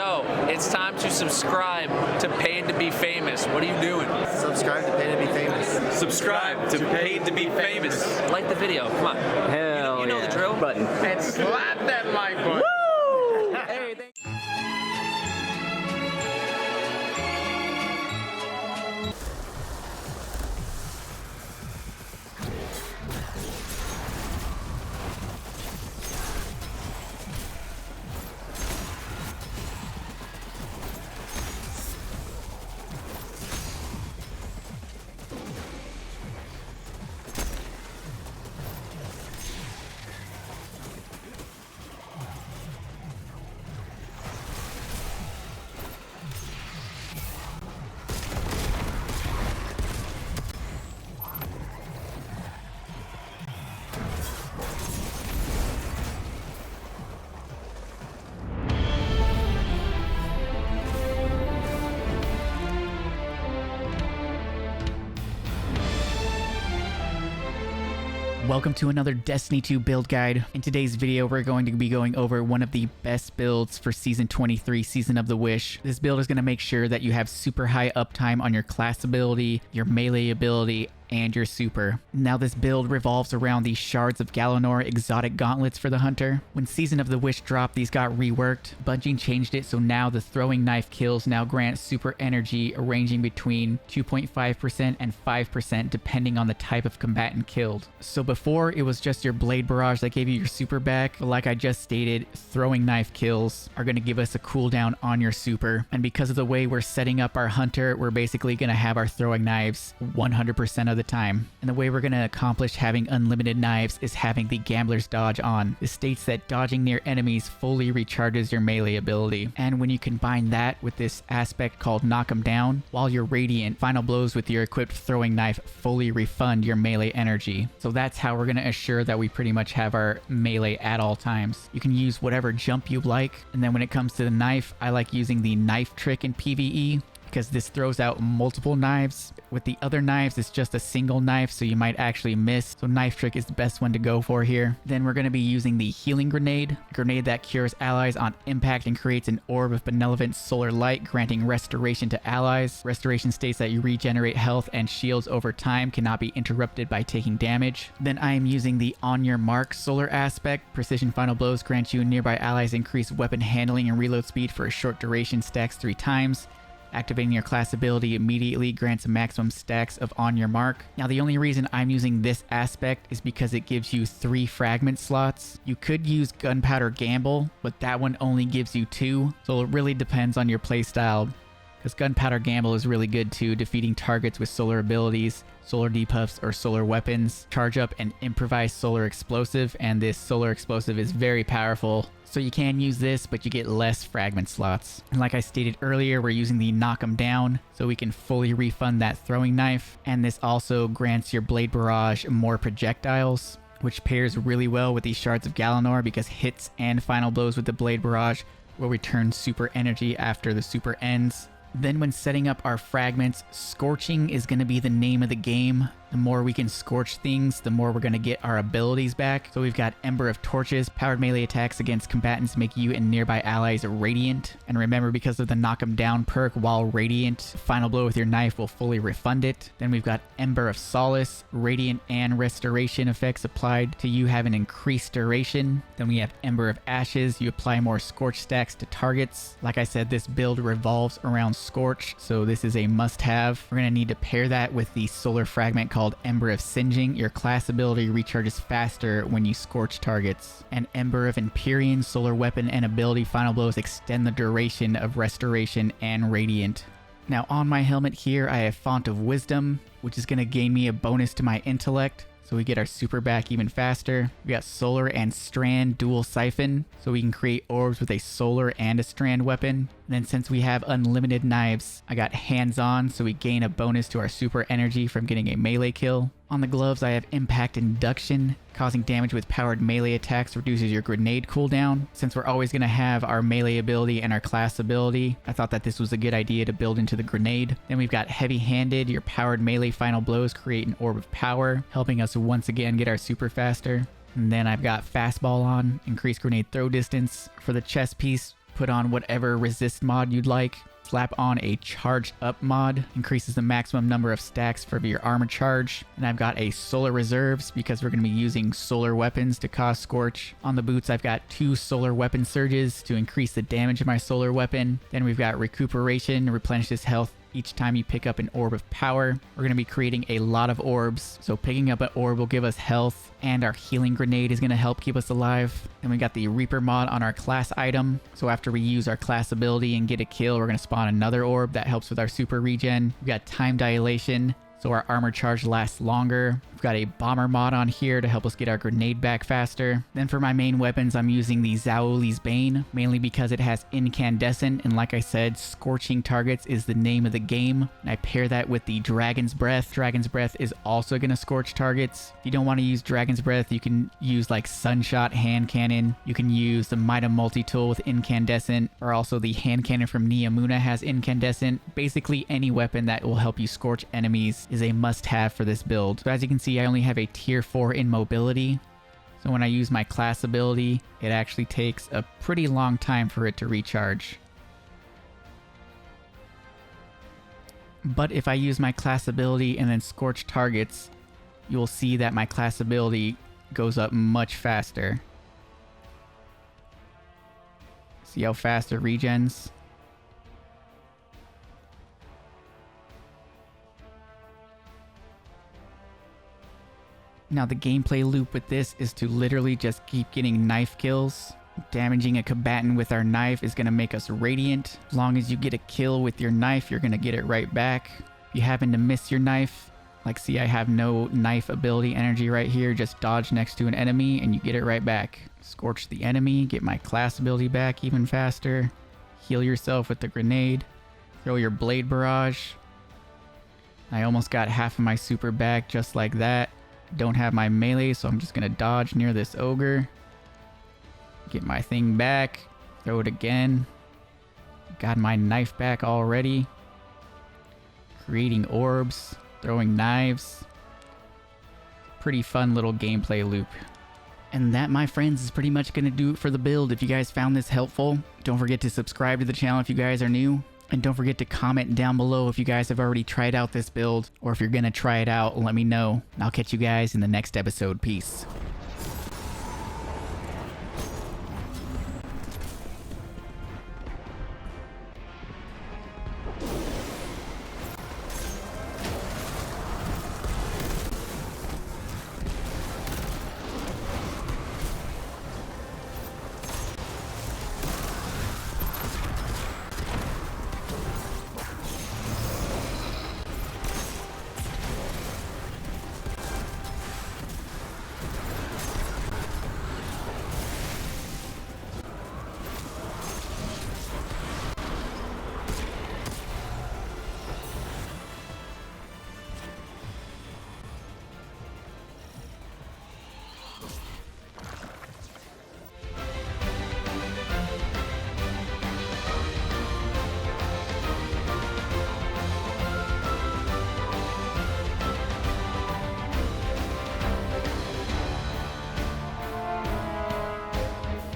Yo, it's time to subscribe to Paid to Be Famous. What are you doing? Subscribe to Pay to Be Famous. Subscribe to Paid to Be Famous. Like the video, come on. Hell you know yeah. the drill. Button. And slap that like button. Woo! Hey, Welcome to another Destiny 2 build guide. In today's video, we're going to be going over one of the best builds for Season 23, Season of the Wish. This build is going to make sure that you have super high uptime on your class ability, your melee ability, and your super. Now this build revolves around the Shards of Galanor exotic gauntlets for the hunter. When Season of the Wish dropped, these got reworked. Bungie changed it so now the throwing knife kills now grant super energy ranging between 2.5% and 5% depending on the type of combatant killed. So before it was just your blade barrage that gave you your super back, but like I just stated, throwing knife kills are going to give us a cooldown on your super. And because of the way we're setting up our hunter, we're basically going to have our throwing knives 100% of the time. And the way we're going to accomplish having unlimited knives is having the Gambler's Dodge on. This states that dodging near enemies fully recharges your melee ability. And when you combine that with this aspect called Knock 'em Down, while you're radiant, final blows with your equipped throwing knife fully refund your melee energy. So that's how we're going to assure that we pretty much have our melee at all times. You can use whatever jump you like. And then when it comes to the knife, I like using the knife trick in PvE, because this throws out multiple knives. With the other knives, it's just a single knife, so you might actually miss. So knife trick is the best one to go for here. Then we're going to be using the healing grenade, a grenade that cures allies on impact and creates an orb of benevolent solar light, granting restoration to allies. Restoration states that you regenerate health and shields over time, cannot be interrupted by taking damage. Then I am using the on your mark solar aspect. Precision final blows grant you and nearby allies increased weapon handling and reload speed for a short duration, stacks 3 times. Activating your class ability immediately grants a maximum stacks of on your mark. Now the only reason I'm using this aspect is because it gives you 3 fragment slots. You could use Gunpowder Gamble, but that one only gives you 2. So it really depends on your playstyle, because Gunpowder Gamble is really good too, defeating targets with solar abilities, solar debuffs, or solar weapons. Charge up an improvised solar explosive, and this solar explosive is very powerful. So you can use this, but you get less fragment slots. And like I stated earlier, we're using the Knock 'em Down, so we can fully refund that throwing knife. And this also grants your blade barrage more projectiles, which pairs really well with the Shards of Galanor, because hits and final blows with the blade barrage will return super energy after the super ends. Then when setting up our fragments, scorching is going to be the name of the game. The more we can scorch things, the more we're going to get our abilities back. So we've got Ember of Torches. Powered melee attacks against combatants make you and nearby allies radiant. And remember, because of the Knock 'em Down perk, while radiant, final blow with your knife will fully refund it. Then we've got Ember of Solace. Radiant and restoration effects applied to you have an increased duration. Then we have Ember of Ashes. You apply more scorch stacks to targets. Like I said, this build revolves around Scorch, so this is a must-have. We're going to need to pair that with the solar fragment called Ember of Singeing. Your class ability recharges faster when you scorch targets. And Ember of Empyrean, solar weapon and ability final blows extend the duration of restoration and radiant. Now on my helmet here, I have Font of Wisdom, which is going to gain me a bonus to my intellect, so we get our super back even faster. We got Solar and Strand dual siphon, so we can create orbs with a solar and a strand weapon. And then since we have unlimited knives, I got Hands On, so we gain a bonus to our super energy from getting a melee kill. On the gloves, I have Impact Induction. Causing damage with powered melee attacks reduces your grenade cooldown. Since we're always going to have our melee ability and our class ability, I thought that this was a good idea to build into the grenade. Then we've got Heavy Handed. Your powered melee final blows create an orb of power, helping us once again get our super faster. And then I've got Fastball on, increased grenade throw distance. For the chest piece, put on whatever resist mod you'd like. Slap on a charged up mod, increases the maximum number of stacks for your armor charge. And I've got a solar reserves because we're going to be using solar weapons to cause scorch. On the boots, I've got 2 solar weapon surges to increase the damage of my solar weapon. Then we've got recuperation, replenishes health each time you pick up an orb of power. We're going to be creating a lot of orbs, so picking up an orb will give us health, and our healing grenade is going to help keep us alive. And we got the Reaper mod on our class item, so after we use our class ability and get a kill, we're going to spawn another orb that helps with our super regen. We got time dilation, so our armor charge lasts longer. We've got a bomber mod on here to help us get our grenade back faster. Then for my main weapons, I'm using the Zauli's Bane, mainly because it has incandescent, and like I said, scorching targets is the name of the game. And I pair that with the Dragon's Breath. Dragon's Breath is also going to scorch targets. If you don't want to use Dragon's Breath, you can use like Sunshot hand cannon. You can use the Mida multi-tool with incandescent, or also the hand cannon from Neomuna has incandescent. Basically any weapon that will help you scorch enemies is a must-have for this build. So as you can see, I only have a tier 4 in mobility. So when I use my class ability, it actually takes a pretty long time for it to recharge. But if I use my class ability and then scorch targets, you'll see that my class ability goes up much faster. See how fast it regens? Now the gameplay loop with this is to literally just keep getting knife kills. Damaging a combatant with our knife is going to make us radiant. As long as you get a kill with your knife, you're going to get it right back. If you happen to miss your knife, like see I have no knife ability energy right here, just dodge next to an enemy and you get it right back. Scorch the enemy, get my class ability back even faster. Heal yourself with the grenade. Throw your blade barrage. I almost got half of my super back just like that. Don't have my melee, so I'm just gonna dodge near this ogre. Get my thing back. Throw it again. Got my knife back already. Creating orbs. Throwing knives. Pretty fun little gameplay loop. And that, my friends, is pretty much gonna do it for the build. If you guys found this helpful, don't forget to subscribe to the channel if you guys are new. And don't forget to comment down below if you guys have already tried out this build, or if you're gonna try it out, let me know. And I'll catch you guys in the next episode. Peace.